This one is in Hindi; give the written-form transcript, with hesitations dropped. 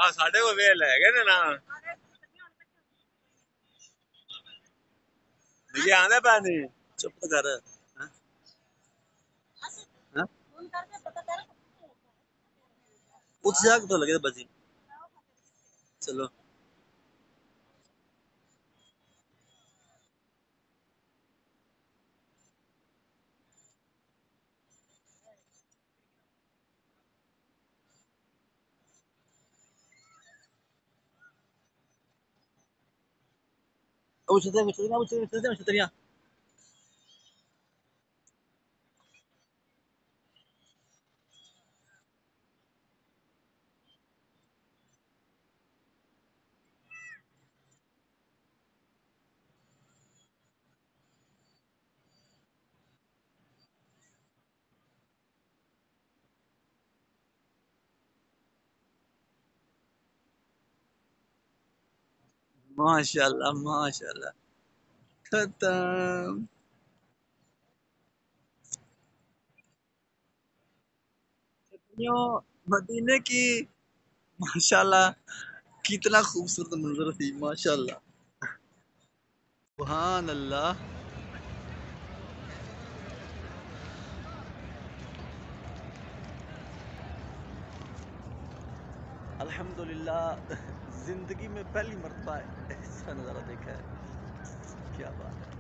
आ साढ़े को वेल है क्या ना ये आने पानी चुप तो कर हाँ? हाँ? उठ जाग तो लगे बजी चलो उछते माशाल्लाह माशाल्लाह खत्म यो मदीने की माशाल्लाह कितना खूबसूरत मंजर थी माशाल्लाह सुभान अल्लाह अल्हम्दुलिल्लाह जिंदगी में पहली मर्तबा ऐसा नज़ारा देखा है क्या बात है।